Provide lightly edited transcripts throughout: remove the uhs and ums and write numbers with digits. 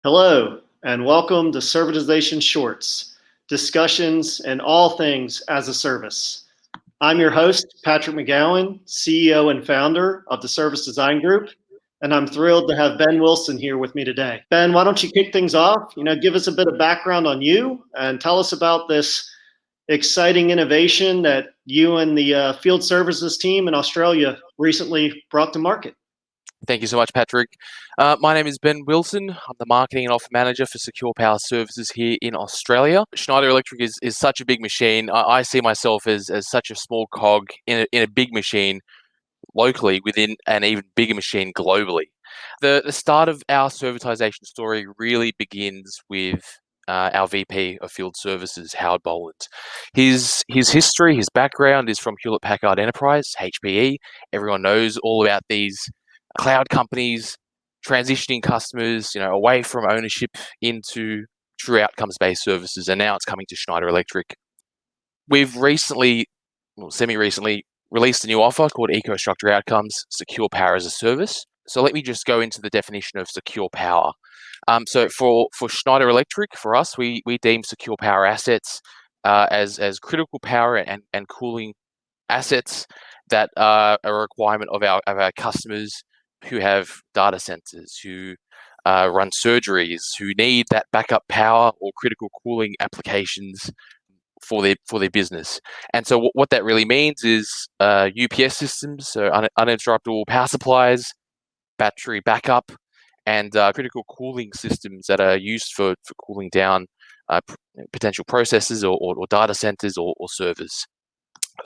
Hello, and welcome to Servitization Shorts, discussions and all things as a service. I'm your host, Patrick McGowan, CEO and founder of the Service Design Group, and I'm thrilled to have Ben Wilson here with me today. Ben, why don't you kick things off? Give us a bit of background on you and tell us about this exciting innovation that you and the field services team in Australia recently brought to market. Thank you so much, Patrick. My name is Ben Wilson. I'm the marketing and offer manager for Secure Power Services here in Australia. Schneider Electric is such a big machine. I see myself as such a small cog in a big machine locally within an even bigger machine globally. The start of our servitization story really begins with our VP of Field Services, Howard Boland. His history, his background is from Hewlett Packard Enterprise, HPE. Everyone knows all about these cloud companies transitioning customers, away from ownership into true outcomes-based services, and now it's coming to Schneider Electric. We've semi-recently, released a new offer called EcoStruxure Outcomes, Secure Power as a Service. So let me just go into the definition of secure power. So for Schneider Electric, for us, we deem secure power assets as critical power and cooling assets that are a requirement of our customers who have data centers, who run surgeries, who need that backup power or critical cooling applications for their business. And so what that really means is UPS systems, so uninterruptible power supplies, battery backup, and critical cooling systems that are used for cooling down potential processes or data centers or servers.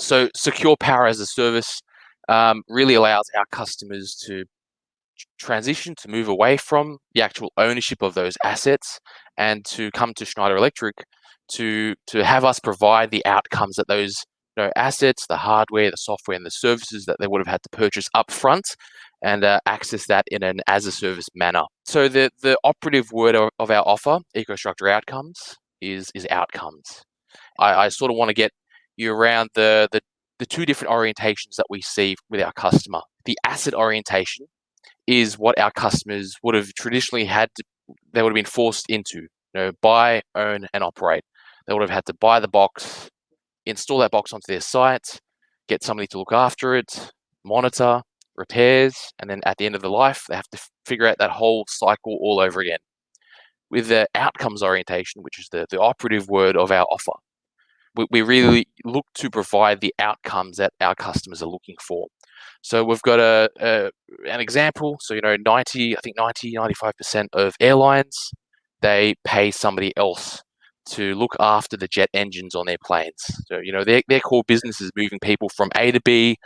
So secure power as a service really allows our customers to transition, to move away from the actual ownership of those assets and to come to Schneider Electric to have us provide the outcomes that those assets, the hardware, the software, and the services that they would have had to purchase up front and access that in an as-a-service manner. So the operative word of our offer, EcoStruxure Outcomes, is outcomes. I sort of want to get you around the two different orientations that we see with our customer. The asset orientation is what our customers would have traditionally they would have been forced into, buy, own, and operate. They would have had to buy the box, install that box onto their site, get somebody to look after it, monitor, repairs, and then at the end of the life, they have to figure out that whole cycle all over again. With the outcomes orientation, which is the operative word of our offer, we really look to provide the outcomes that our customers are looking for. So we've got an example. So, 95% of airlines, they pay somebody else to look after the jet engines on their planes. So, their core business is moving people from A to B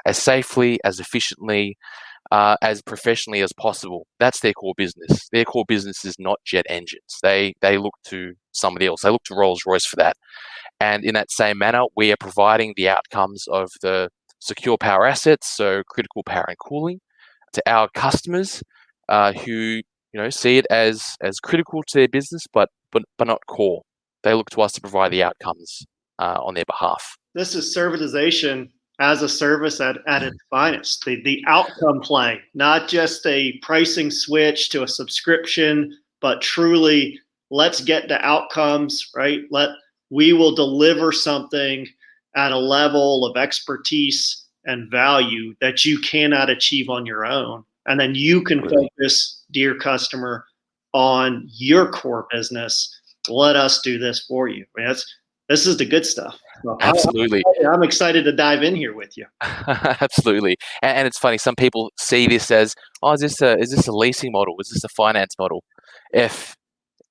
as safely, as efficiently, as professionally as possible. That's their core business. Their core business is not jet engines. They look to somebody else. They look to Rolls-Royce for that. And in that same manner, we are providing the outcomes of the secure power assets, so critical power and cooling, to our customers who see it as critical to their business, but not core. They look to us to provide the outcomes on their behalf. This is servitization as a service at its finest. The outcome play, not just a pricing switch to a subscription, but truly let's get to outcomes, right? We will deliver something at a level of expertise and value that you cannot achieve on your own. And then you can focus, dear customer, on your core business. Let us do this for you. I mean, this is the good stuff. So Absolutely. I'm excited to dive in here with you. Absolutely. And it's funny, some people see this as, is this a leasing model? Is this a finance model?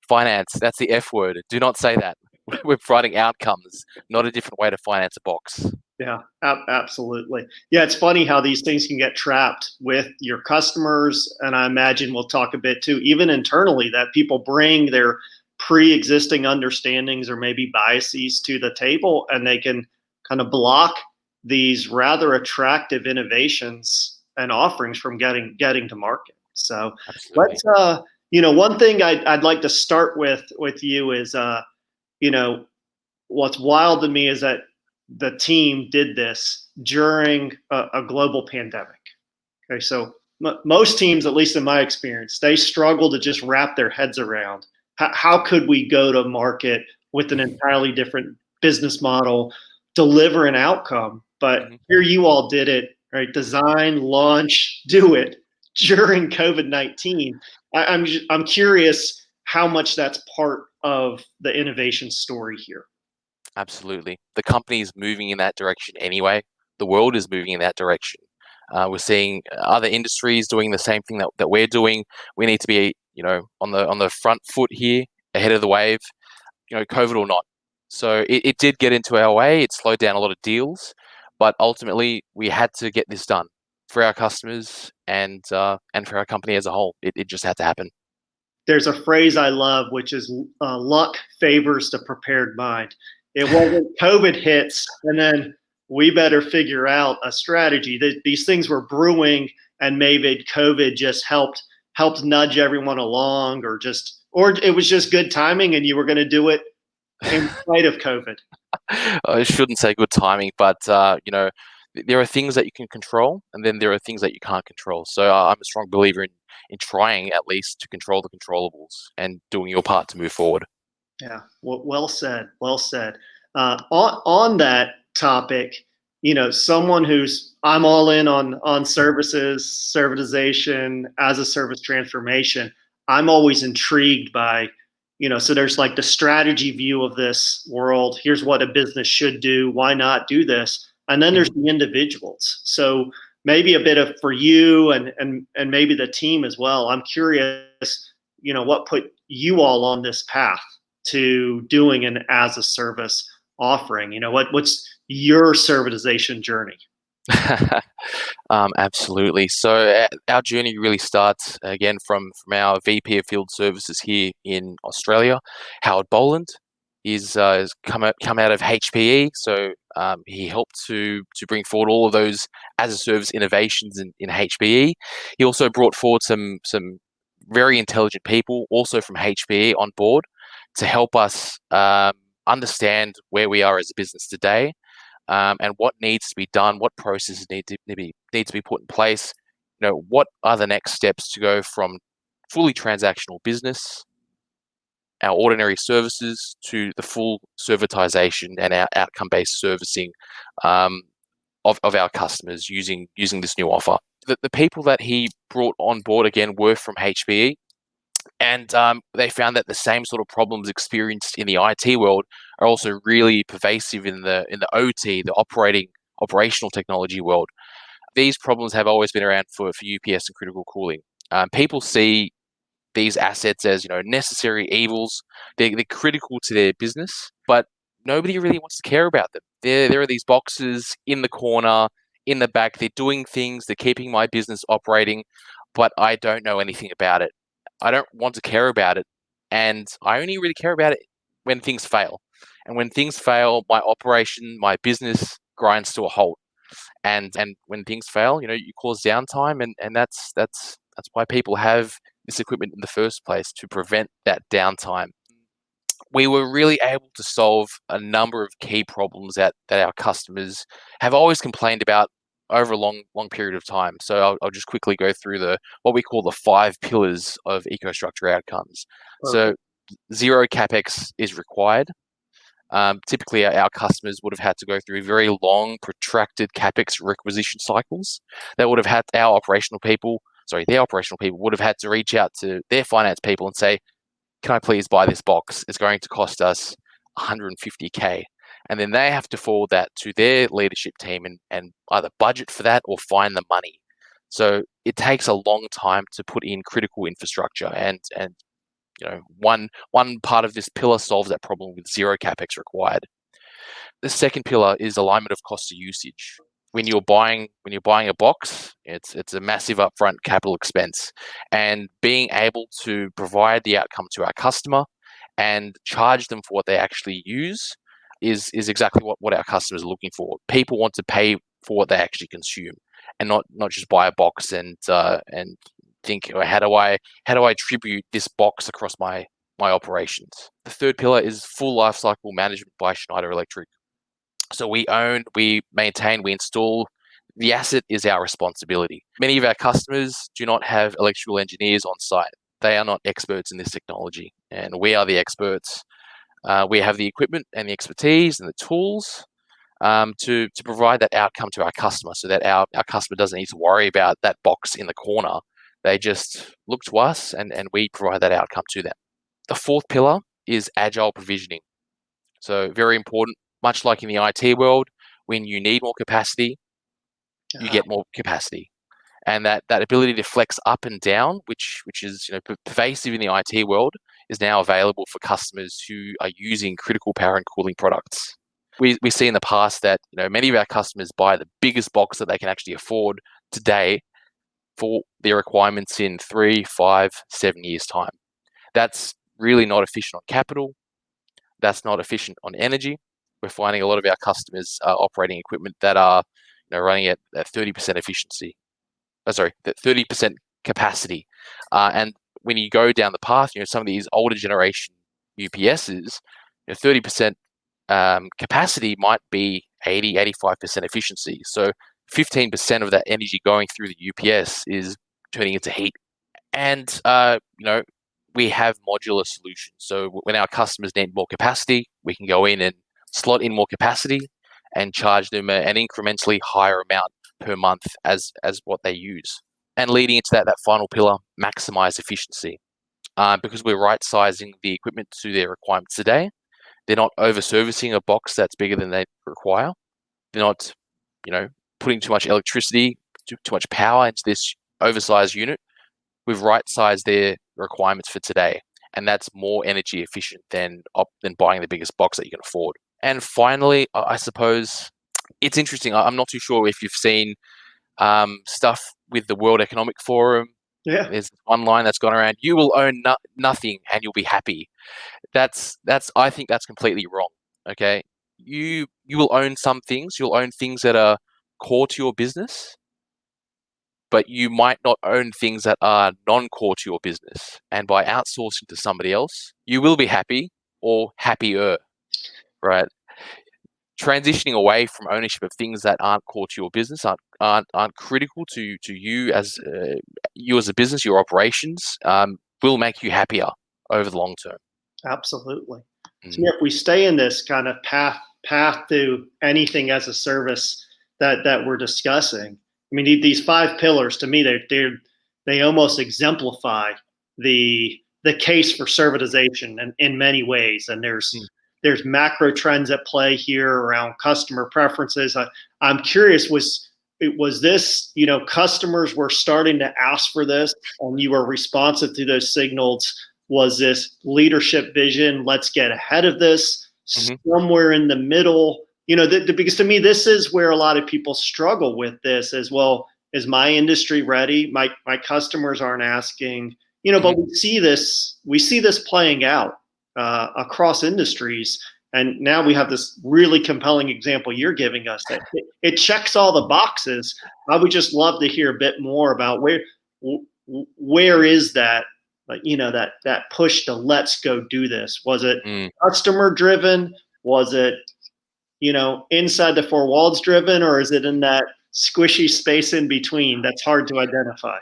Finance, that's the F word. Do not say that. We're providing outcomes, not a different way to finance a box. Yeah, absolutely. Yeah, it's funny how these things can get trapped with your customers. And I imagine we'll talk a bit too, even internally, that people bring their pre-existing understandings or maybe biases to the table, and they can kind of block these rather attractive innovations and offerings from getting to market. So Absolutely. let's, one thing I'd like to start with you is, what's wild to me is that the team did this during a global pandemic. Okay, so most teams, at least in my experience, they struggle to just wrap their heads around how could we go to market with an entirely different business model, deliver an outcome. But here you all did it, right? Design, launch, do it during COVID-19. I'm curious how much that's part of the innovation story here. Absolutely. The company is moving in that direction anyway. The world is moving in that direction. We're seeing other industries doing the same thing that we're doing. We need to be, on the front foot here, ahead of the wave, COVID or not. So it did get into our way. It slowed down a lot of deals, but ultimately we had to get this done for our customers and for our company as a whole. It just had to happen. There's a phrase I love, which is luck favors the prepared mind. It wasn't COVID hits, and then we better figure out a strategy. These things were brewing, and maybe COVID just helped nudge everyone along, or it was just good timing, and you were going to do it in spite of COVID. I shouldn't say good timing, but there are things that you can control, and then there are things that you can't control. So I'm a strong believer in trying at least to control the controllables and doing your part to move forward. Yeah, well said. Well said. On that topic, someone I'm all in on services, servitization, as a service transformation. I'm always intrigued by, so there's like the strategy view of this world. Here's what a business should do. Why not do this? And then there's the individuals. So maybe a bit of for you and maybe the team as well. I'm curious, what put you all on this path to doing an as a service offering? What's your servitization journey? Absolutely. So our journey really starts again from our VP of Field Services here in Australia, Howard Boland. He's come out of HPE, so he helped to bring forward all of those as a service innovations in HPE. He also brought forward some very intelligent people, also from HPE, on board to help us understand where we are as a business today, and what needs to be done, what processes need to be put in place. What are the next steps to go from fully transactional business, our ordinary services, to the full servitization and our outcome-based servicing of our customers using this new offer. The people that he brought on board again were from HPE. And they found that the same sort of problems experienced in the IT world are also really pervasive in the OT, the operational technology world. These problems have always been around for UPS and critical cooling. People see these assets as necessary evils. They're critical to their business, but nobody really wants to care about them. There are these boxes in the corner, in the back. They're doing things. They're keeping my business operating, but I don't know anything about it. I don't want to care about it, and I only really care about it when things fail. And when things fail, my operation, my business grinds to a halt. And when things fail, you cause downtime, and that's why people have this equipment in the first place, to prevent that downtime. We were really able to solve a number of key problems that our customers have always complained about over a long period of time. So I'll just quickly go through what we call the 5 pillars of EcoStruxure Outcomes. Okay. So zero CapEx is required. Typically, our customers would have had to go through very long, protracted CapEx requisition cycles. That would have had their operational people would have had to reach out to their finance people and say, "Can I please buy this box? It's going to cost us $150K." And then they have to forward that to their leadership team and either budget for that or find the money. So it takes a long time to put in critical infrastructure, and one part of this pillar solves that problem with zero CapEx required. The second pillar is alignment of cost to usage. When you're buying a box, it's a massive upfront capital expense, and being able to provide the outcome to our customer and charge them for what they actually use is exactly what our customers are looking for. People want to pay for what they actually consume, and not just buy a box and think, how do I attribute this box across my operations. The third pillar is full lifecycle management by Schneider Electric. So we own, we maintain, we install The asset is our responsibility. Many of our customers do not have electrical engineers on site. They are not experts in this technology, and we are the experts. We have the equipment and the expertise and the tools to provide that outcome to our customer, so that our customer doesn't need to worry about that box in the corner. They just look to us, and we provide that outcome to them. The fourth pillar is agile provisioning. So very important, much like in the IT world, when you need more capacity, you get more capacity. And that ability to flex up and down, which is pervasive in the IT world, is now available for customers who are using critical power and cooling products. We see in the past that many of our customers buy the biggest box that they can actually afford today for their requirements in 3, 5, 7 years' time. That's really not efficient on capital. That's not efficient on energy. We're finding a lot of our customers are operating equipment that are running at 30% efficiency. Sorry, 30% capacity. And when you go down the path, some of these older generation UPSs, 30% capacity might be 80, 85% efficiency. So 15% of that energy going through the UPS is turning into heat. And, we have modular solutions. So when our customers need more capacity, we can go in and slot in more capacity and charge them an incrementally higher amount per month as what they use. And leading into that final pillar, maximize efficiency. Because we're right-sizing the equipment to their requirements today, they're not over-servicing a box that's bigger than they require. They're not, putting too much electricity, too much power into this oversized unit. We've right-sized their requirements for today, and that's more energy efficient than buying the biggest box that you can afford. And finally, I suppose it's interesting. I'm not too sure if you've seen stuff with the World Economic Forum. Yeah. There's one line that's gone around: "You will own nothing, and you'll be happy." I think that's completely wrong. Okay, you will own some things. You'll own things that are core to your business, but you might not own things that are non-core to your business. And by outsourcing to somebody else, you will be happy or happier, right? Transitioning away from ownership of things that aren't core to your business, aren't critical to you as a business, your operations, will make you happier over the long term. Absolutely. So if we stay in this kind of path to anything as a service that we're discussing, I mean, these 5 pillars, to me, they almost exemplify the case for servitization in many ways. And there's macro trends at play here around customer preferences. I'm curious, was this, customers were starting to ask for this and you were responsive to those signals? Was this leadership vision, let's get ahead of this, somewhere in the middle? Because to me, this is where a lot of people struggle with this as well. Is my industry ready? My customers aren't asking, but we see this playing out across industries. And now we have this really compelling example you're giving us that it checks all the boxes. I would just love to hear a bit more about where is that, that push to let's go do this. Was it customer driven? Was it, inside the 4 walls driven, or is it in that squishy space in between that's hard to identify?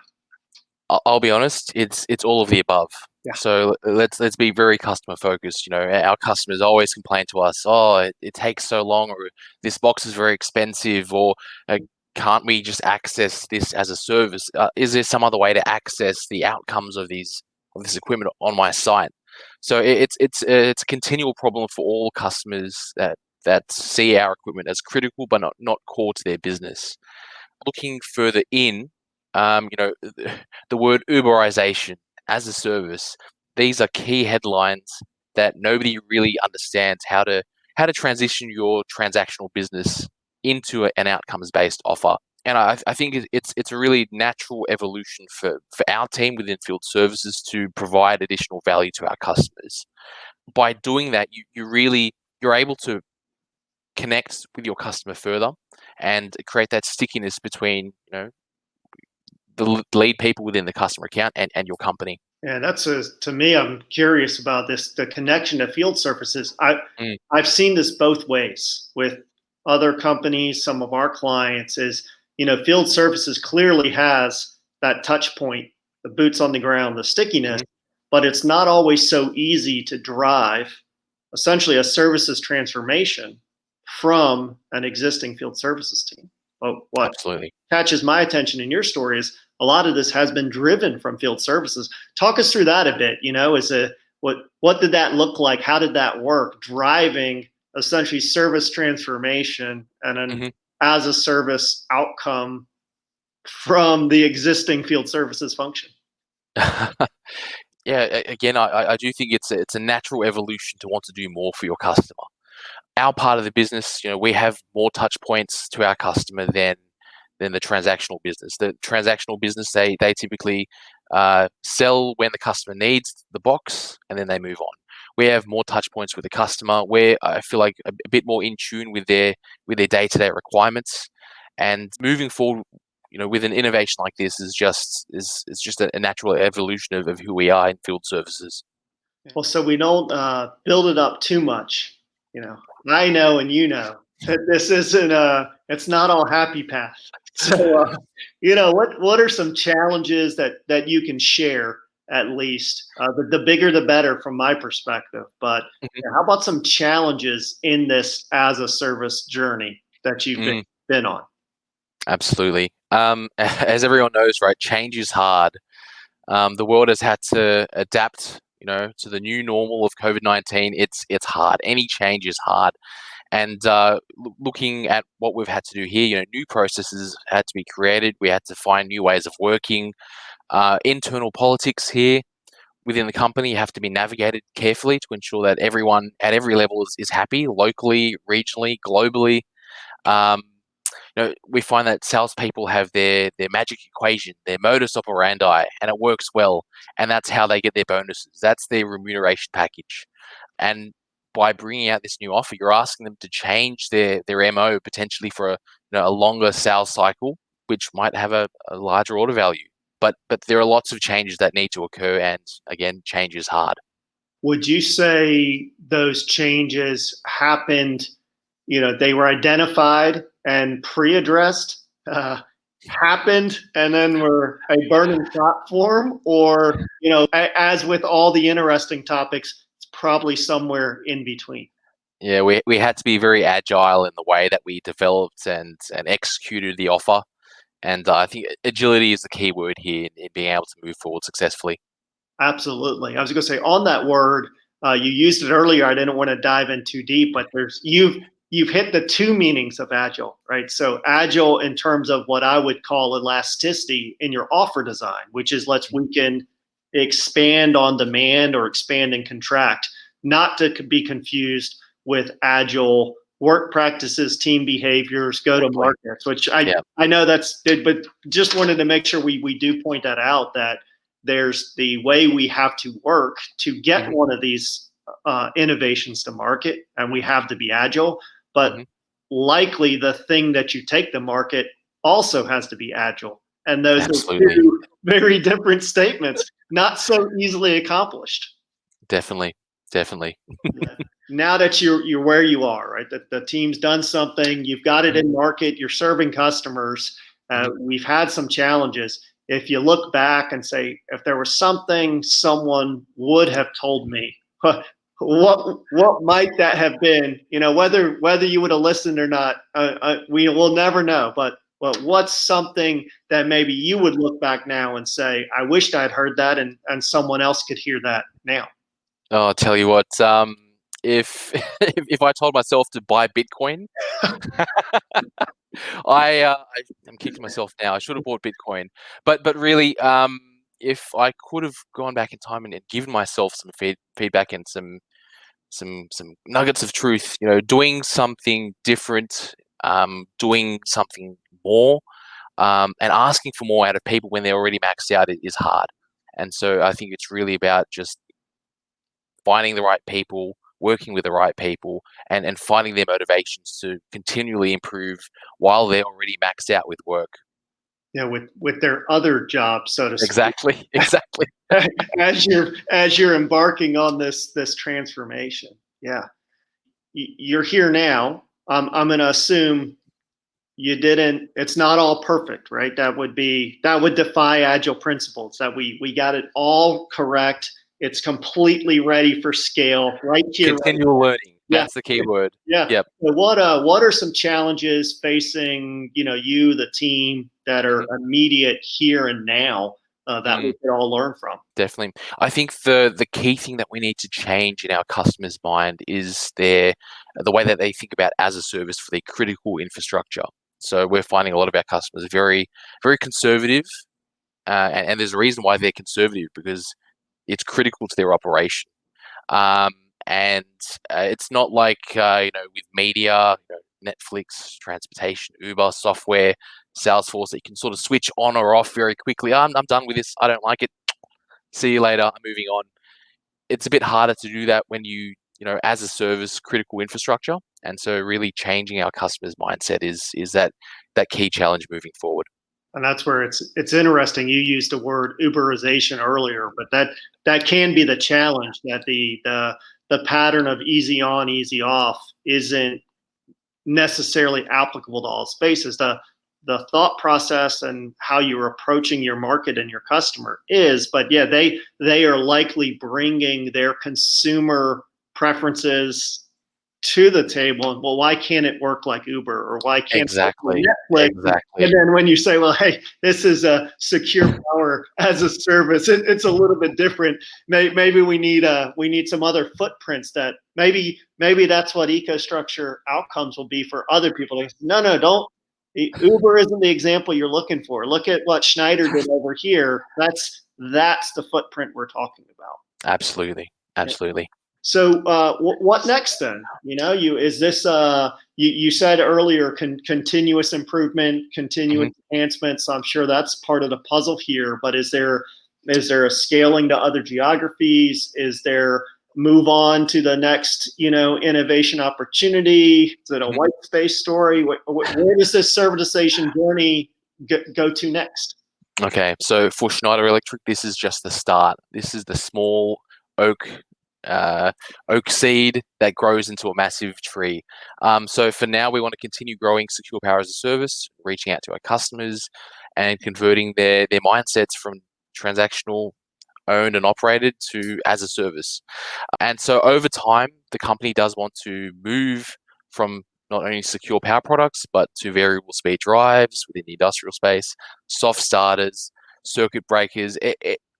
I'll be honest, it's all of the above. Yeah. So let's be very customer focused. Our customers always complain to us, "Oh, it takes so long," or "This box is very expensive," or "Can't we just access this as a service? Is there some other way to access the outcomes of this equipment on my site?" So it's a continual problem for all customers that see our equipment as critical but not core to their business. Looking further in, the word Uberization as a service, these are key headlines that nobody really understands how to transition your transactional business into an outcomes-based offer. And I think it's a really natural evolution for our team within field services to provide additional value to our customers. By doing that, you're able to connect with your customer further and create that stickiness between the lead people within the customer account and your company. Yeah, to me, I'm curious about this, the connection to field services. I've seen this both ways with other companies. Some of our clients is, field services clearly has that touch point, the boots on the ground, the stickiness, but it's not always so easy to drive essentially a services transformation from an existing field services team. Well, what Absolutely. catches my attention in your story is a lot of this has been driven from field services. Talk us through that a bit. What did that look like? How did that work? Driving essentially service transformation and an as a service outcome from the existing field services function. Yeah, again, I do think it's a natural evolution to want to do more for your customer. Our part of the business, we have more touch points to our customer than the transactional business. The transactional business, they typically sell when the customer needs the box, and then they move on. We have more touch points with the customer, where I feel like a bit more in tune with their day-to-day requirements. And moving forward, with an innovation like this is just a natural evolution of who we are in field services. Well, so we don't build it up too much. I know, and that this isn't it's not all happy path. So, what are some challenges that you can share at least? The bigger the better from my perspective. But how about some challenges in this as a service journey that you've been on? Absolutely. As everyone knows, right, change is hard. The world has had to adapt, to the new normal of COVID-19. It's hard. Any change is hard. And looking at what we've had to do here, new processes had to be created. We had to find new ways of working. Internal politics here within the company have to be navigated carefully to ensure that everyone at every level is happy, locally, regionally, globally. We find that salespeople have their magic equation, their modus operandi, and it works well. And that's how they get their bonuses. That's their remuneration package. And by bringing out this new offer, you're asking them to change their MO potentially for a longer sales cycle, which might have a larger order value. But there are lots of changes that need to occur, and again, change is hard. Would you say those changes happened? They were identified and pre-addressed, happened, and then were a burning platform, or as with all the interesting topics, it's probably somewhere in between. Yeah, we had to be very agile in the way that we developed and executed the offer, and I think agility is the key word here in being able to move forward successfully. Absolutely. I was going to say on that word, you used it earlier. I didn't want to dive in too deep, but you've hit the two meanings of agile, right? So agile in terms of what I would call elasticity in your offer design, which is we can expand on demand or expand and contract, not to be confused with agile work practices, team behaviors, go to markets, which I know but just wanted to make sure we do point that out, that there's the way we have to work to get one of these innovations to market, and we have to be agile. But likely the thing that you take to market also has to be agile. And those are two very different statements, not so easily accomplished. Definitely. Now that you're where you are, right? The team's done something, you've got it in market, you're serving customers. We've had some challenges. If you look back and say, if there was something someone would have told me, what might that have been? Whether you would have listened or not, we will never know. But what's something that maybe you would look back now and say, I wished I'd heard that, and someone else could hear that now? Oh, I'll tell you what. If if I told myself to buy Bitcoin, I'm kicking myself now. I should have bought Bitcoin, but really, if I could have gone back in time and given myself some feedback and some nuggets of truth, doing something different, doing something more, and asking for more out of people when they're already maxed out is hard. And so I think it's really about just finding the right people, working with the right people, and finding their motivations to continually improve while they're already maxed out with work. Yeah, with their other jobs, so to speak. Exactly. as you're embarking on this transformation. Yeah, you're here now. I'm going to assume you didn't, it's not all perfect, right? That would defy agile principles, that we got it all correct. It's completely ready for scale right here. Continual learning. Yeah. That's the key word. Yeah. Yep. So what are some challenges facing, you, the team, that are immediate here and now, that we could all learn from? Definitely. I think the key thing that we need to change in our customers' mind is the way that they think about as a service for their critical infrastructure. So we're finding a lot of our customers very, very conservative, and there's a reason why they're conservative, because it's critical to their operation. And it's not like with media, Netflix, transportation, Uber, software, Salesforce, that you can sort of switch on or off very quickly. I'm done with this. I don't like it. See you later. I'm moving on. It's a bit harder to do that when as a service, critical infrastructure. And so really changing our customers' mindset is that key challenge moving forward. And that's where it's interesting. You used the word Uberization earlier, but that can be the challenge, that the pattern of easy on, easy off isn't necessarily applicable to all spaces. The thought process and how you're approaching your market and your customer is, but yeah, they are likely bringing their consumer preferences to the table. And, well, why can't it work like Uber, or why can't Exactly. it work like Netflix? Exactly. And then when you say, well, hey, this is a secure power as a service, it's a little bit different. Maybe we need some other footprints. That maybe that's what EcoStruxure Outcomes will be for other people. No, don't. Uber isn't the example you're looking for. Look at what Schneider did over here. That's the footprint we're talking about. Absolutely. So what next then? Is this you said earlier, continuous improvement, continuous enhancement. So I'm sure that's part of the puzzle here. But is there a scaling to other geographies? Is there move on to the next innovation opportunity? Is it a white space story? Where does this servitization journey go to next? Okay, so for Schneider Electric, this is just the start. This is the small oak seed that grows into a massive tree. So for now, we want to continue growing secure power as a service, reaching out to our customers and converting their mindsets from transactional, owned and operated, to as a service. And so over time, the company does want to move from not only secure power products, but to variable speed drives within the industrial space, soft starters, circuit breakers,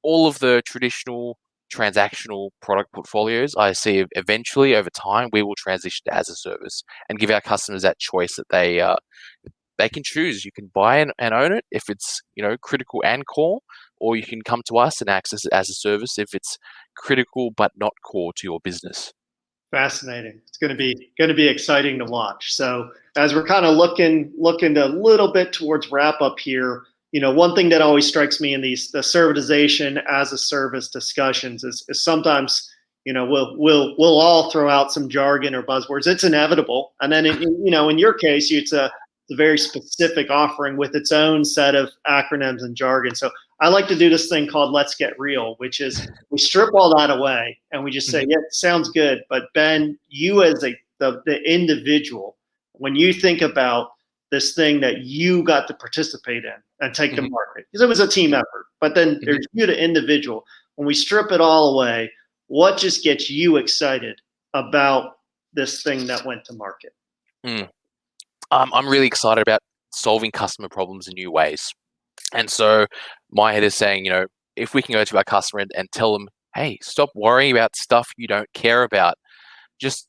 all of the traditional transactional product portfolios. I see eventually over time we will transition to as a service and give our customers that choice, that they can choose. You can buy and own it if it's critical and core, or you can come to us and access it as a service if it's critical but not core to your business. Fascinating. It's going to be exciting to watch. So as we're kind of looking a little bit towards wrap up here, one thing that always strikes me in the servitization as a service discussions is sometimes we'll all throw out some jargon or buzzwords. It's inevitable, and then in your case, it's a very specific offering with its own set of acronyms and jargon. So I like to do this thing called "Let's Get Real," which is we strip all that away and we just say, "Yeah, it sounds good." But Ben, you as the individual, when you think about this thing that you got to participate in and take to market, because it was a team effort, but then there's you, the individual. When we strip it all away, what just gets you excited about this thing that went to market? I'm really excited about solving customer problems in new ways. And so my head is saying, if we can go to our customer and tell them, hey, stop worrying about stuff you don't care about. Just,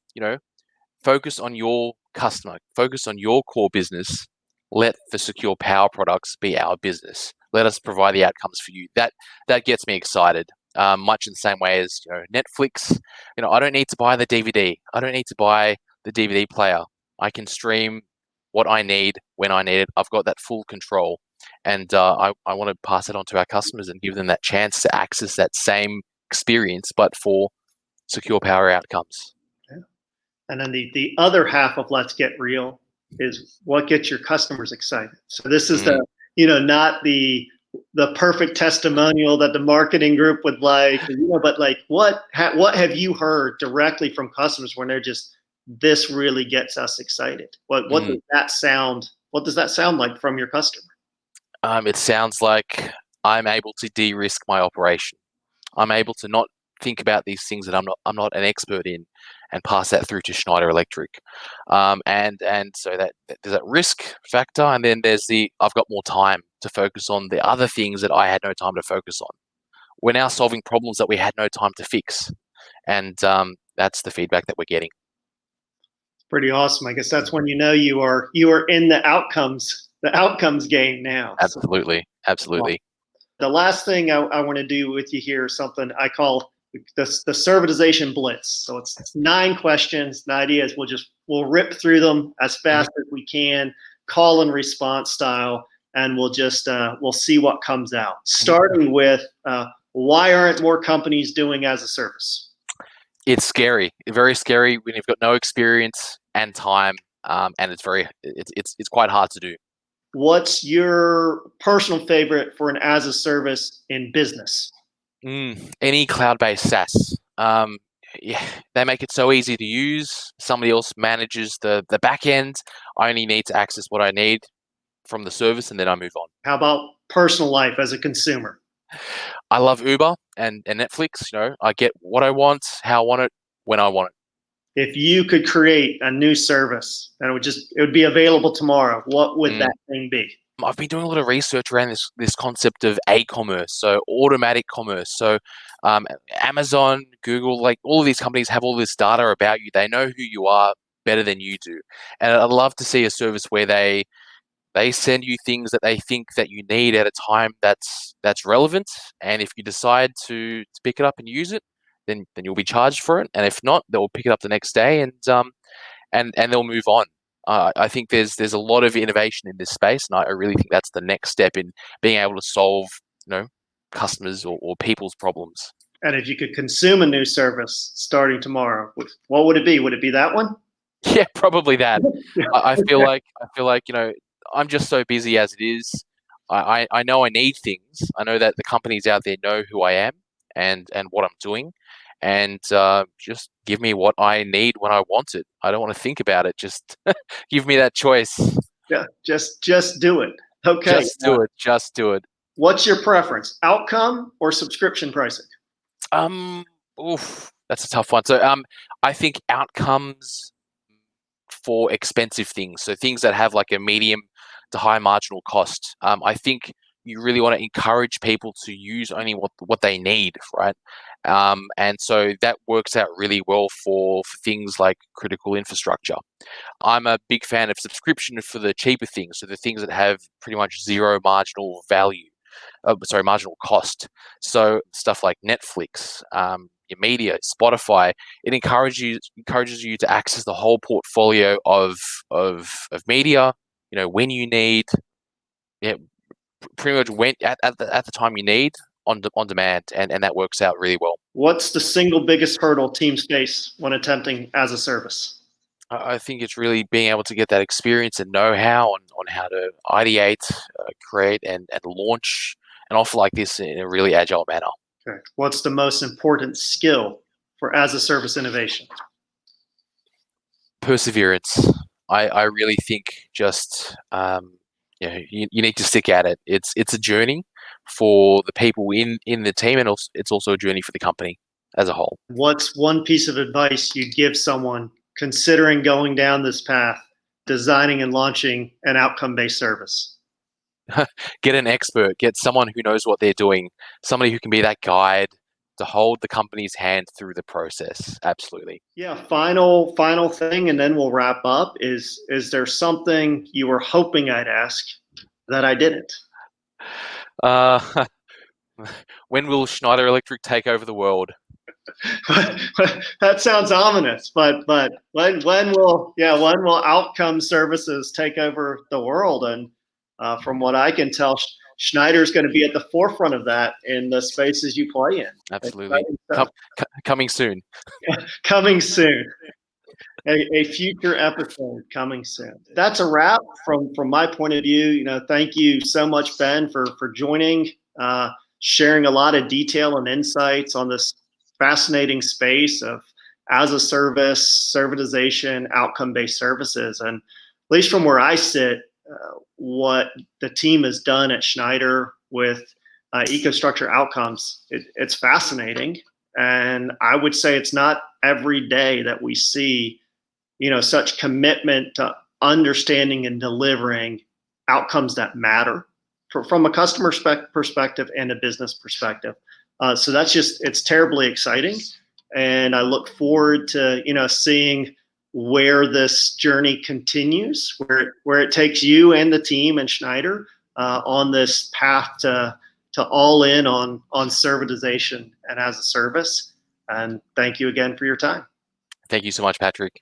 focus on your customer, focus on your core business. Let the secure power products be our business. Let us provide the outcomes for you. That gets me excited. Much in the same way as Netflix. I don't need to buy the DVD. I don't need to buy the DVD player. I can stream what I need when I need it. I've got that full control, and I want to pass it on to our customers and give them that chance to access that same experience, but for secure power outcomes. Yeah. And then the other half of Let's Get Real is what gets your customers excited. So this is not the perfect testimonial that the marketing group would like, but like what have you heard directly from customers when they're just, this really gets us excited? What does that sound What does that sound like from your customer? It sounds like I'm able to de-risk my operation. I'm able to not think about these things that I'm not an expert in, and pass that through to Schneider Electric. And so that there's that risk factor, and then there's I've got more time to focus on the other things that I had no time to focus on. We're now solving problems that we had no time to fix, and that's the feedback that we're getting. Pretty awesome. I guess that's when you know you are in the outcomes game now. Absolutely, absolutely. The last thing I want to do with you here is something I call the Servitization Blitz. So it's 9 questions. The idea is we'll rip through them as fast as we can, call and response style, and we'll see what comes out. Starting with why aren't more companies doing as a service? It's scary, very scary when you've got no experience and time, and it's quite hard to do. What's your personal favorite for an as a service in business? Any cloud-based SaaS. Yeah, they make it so easy to use. Somebody else manages the back end. I only need to access what I need from the service, and then I move on. How about personal life as a consumer? I love Uber and Netflix. I get what I want, how I want it, when I want it. If you could create a new service and it would be available tomorrow, what would that thing be? I've been doing a lot of research around this concept of a-commerce, so automatic commerce. So Amazon, Google, like all of these companies have all this data about you. They know who you are better than you do. And I'd love to see a service where they send you things that they think that you need at a time that's relevant. And if you decide to pick it up and use it, then you'll be charged for it. And if not, they'll pick it up the next day and they'll move on. I think there's a lot of innovation in this space, and I really think that's the next step in being able to solve customers or people's problems. And if you could consume a new service starting tomorrow, what would it be? Would it be that one? Yeah, probably that. I feel like I'm just so busy as it is. I know I need things. I know that the companies out there know who I am and what I'm doing, and just give me what I need when I want it. I don't want to think about it. Just give me that choice. Yeah, just do it. Okay. Just do it. What's your preference, outcome or subscription pricing? That's a tough one. So I think outcomes for expensive things, so things that have like a medium to high marginal cost. I think you really want to encourage people to use only what they need, right? And so that works out really well for things like critical infrastructure. I'm a big fan of subscription for the cheaper things, so the things that have pretty much zero marginal value. Marginal cost. So stuff like Netflix, your media, Spotify, it encourages you to access the whole portfolio of media. When you need, pretty much when at the time you need on demand, and that works out really well. What's the single biggest hurdle teams face when attempting as a service? I think it's really being able to get that experience and know-how on how to ideate, create, and launch an offer like this in a really agile manner. Okay. What's the most important skill for as a service innovation? Perseverance. I really think just you need to stick at it. It's a journey for the people in the team, and it's also a journey for the company as a whole. What's one piece of advice you'd give someone considering going down this path, designing and launching an outcome-based service? Get an expert, get someone who knows what they're doing, somebody who can be that guide to hold the company's hand through the process. Absolutely. Yeah, final thing, and then we'll wrap up. Is there something you were hoping I'd ask that I didn't? When will Schneider Electric take over the world? That sounds ominous, but when will outcome services take over the world? And from what I can tell, Schneider's going to be at the forefront of that in the spaces you play in. Absolutely. Coming soon. Coming soon. A future episode coming soon. That's a wrap from my point of view. Thank you so much, Ben, for joining, sharing a lot of detail and insights on this fascinating space of as a service, servitization, outcome-based services. And at least from where I sit, what the team has done at Schneider with EcoStruxure Outcomes. It's fascinating, and I would say it's not every day that we see, such commitment to understanding and delivering outcomes that matter from a customer perspective and a business perspective. So it's terribly exciting, and I look forward to seeing where this journey continues, where it takes you and the team and Schneider on this path to all in on servitization and as a service. And thank you again for your time. Thank you so much, Patrick.